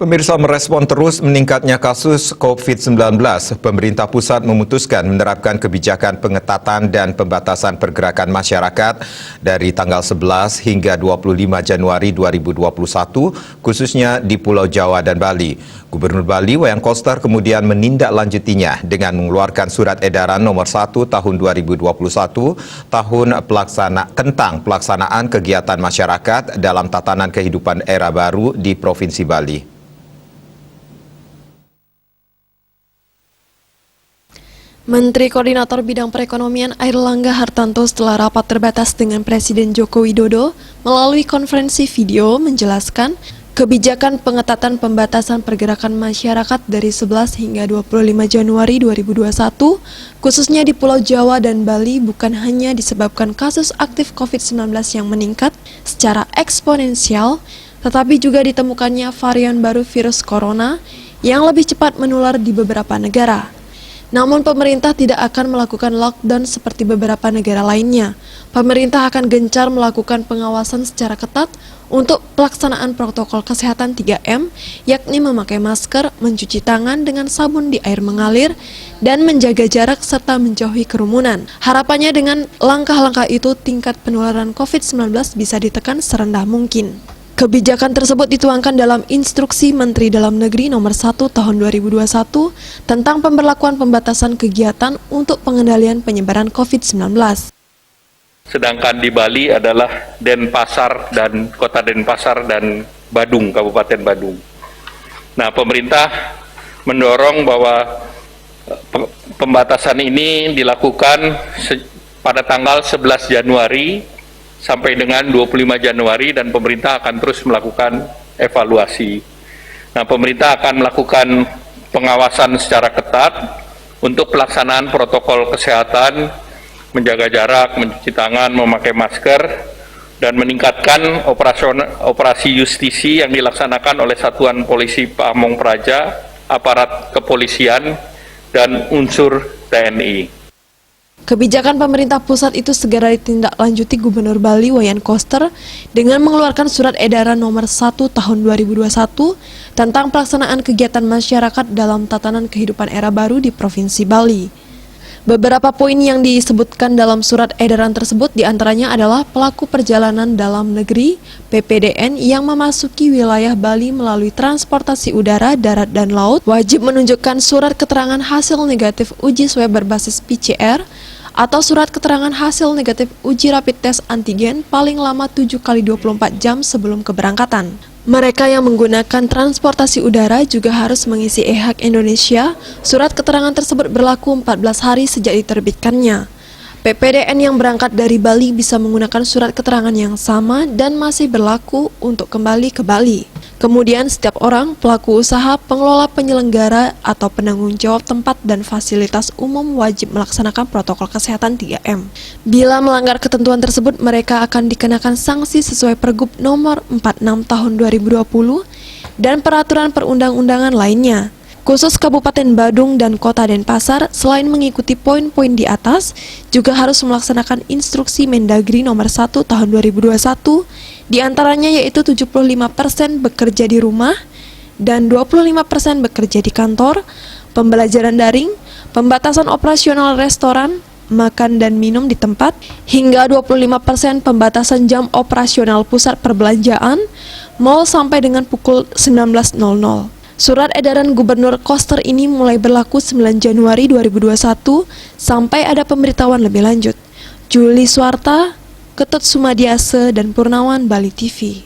Pemirsa, merespon terus meningkatnya kasus COVID-19, pemerintah pusat memutuskan menerapkan kebijakan pengetatan dan pembatasan pergerakan masyarakat dari tanggal 11 hingga 25 Januari 2021, khususnya di Pulau Jawa dan Bali. Gubernur Bali, Wayan Koster, kemudian menindaklanjutinya dengan mengeluarkan surat edaran nomor 1 tahun 2021 tentang pelaksanaan kegiatan masyarakat dalam tatanan kehidupan era baru di Provinsi Bali. Menteri Koordinator Bidang Perekonomian Airlangga Hartanto setelah rapat terbatas dengan Presiden Joko Widodo melalui konferensi video menjelaskan kebijakan pengetatan pembatasan pergerakan masyarakat dari 11 hingga 25 Januari 2021 khususnya di Pulau Jawa dan Bali bukan hanya disebabkan kasus aktif COVID-19 yang meningkat secara eksponensial, tetapi juga ditemukannya varian baru virus corona yang lebih cepat menular di beberapa negara. Namun pemerintah tidak akan melakukan lockdown seperti beberapa negara lainnya. Pemerintah akan gencar melakukan pengawasan secara ketat untuk pelaksanaan protokol kesehatan 3M, yakni memakai masker, mencuci tangan dengan sabun di air mengalir, dan menjaga jarak serta menjauhi kerumunan. Harapannya dengan langkah-langkah itu tingkat penularan COVID-19 bisa ditekan serendah mungkin. Kebijakan tersebut dituangkan dalam Instruksi Menteri Dalam Negeri Nomor 1 Tahun 2021 tentang pemberlakuan pembatasan kegiatan untuk pengendalian penyebaran COVID-19. Sedangkan di Bali adalah Denpasar dan Kota Denpasar dan Badung, Kabupaten Badung. Nah, pemerintah mendorong bahwa pembatasan ini dilakukan pada tanggal 11 Januari sampai dengan 25 Januari dan pemerintah akan terus melakukan evaluasi. Nah, pemerintah akan melakukan pengawasan secara ketat untuk pelaksanaan protokol kesehatan, menjaga jarak, mencuci tangan, memakai masker, dan meningkatkan operasi justisi yang dilaksanakan oleh Satuan Polisi Pamong Praja, aparat kepolisian, dan unsur TNI. Kebijakan pemerintah pusat itu segera ditindaklanjuti Gubernur Bali Wayan Koster dengan mengeluarkan surat edaran nomor 1 tahun 2021 tentang pelaksanaan kegiatan masyarakat dalam tatanan kehidupan era baru di Provinsi Bali. Beberapa poin yang disebutkan dalam surat edaran tersebut diantaranya adalah pelaku perjalanan dalam negeri (PPDN) yang memasuki wilayah Bali melalui transportasi udara, darat, dan laut wajib menunjukkan surat keterangan hasil negatif uji swab berbasis PCR atau surat keterangan hasil negatif uji rapid test antigen paling lama 7x24 jam sebelum keberangkatan. Mereka yang menggunakan transportasi udara juga harus mengisi e-hak Indonesia. Surat keterangan tersebut berlaku 14 hari sejak diterbitkannya. PPDN yang berangkat dari Bali bisa menggunakan surat keterangan yang sama dan masih berlaku untuk kembali ke Bali. Kemudian setiap orang, pelaku usaha, pengelola penyelenggara, atau penanggung jawab tempat dan fasilitas umum wajib melaksanakan protokol kesehatan 3M. Bila melanggar ketentuan tersebut, mereka akan dikenakan sanksi sesuai Pergub nomor 46 tahun 2020 dan peraturan perundang-undangan lainnya. Khusus Kabupaten Badung dan Kota Denpasar, selain mengikuti poin-poin di atas, juga harus melaksanakan Instruksi Mendagri nomor 1 tahun 2021, diantaranya yaitu 75% bekerja di rumah dan 25% bekerja di kantor, pembelajaran daring, pembatasan operasional restoran, makan dan minum di tempat, hingga 25% pembatasan jam operasional pusat perbelanjaan, mal sampai dengan pukul 19.00. Surat edaran Gubernur Koster ini mulai berlaku 9 Januari 2021 sampai ada pemberitahuan lebih lanjut. Juli Swarta, Ketut Sumadiase, dan Purnawan, Bali TV.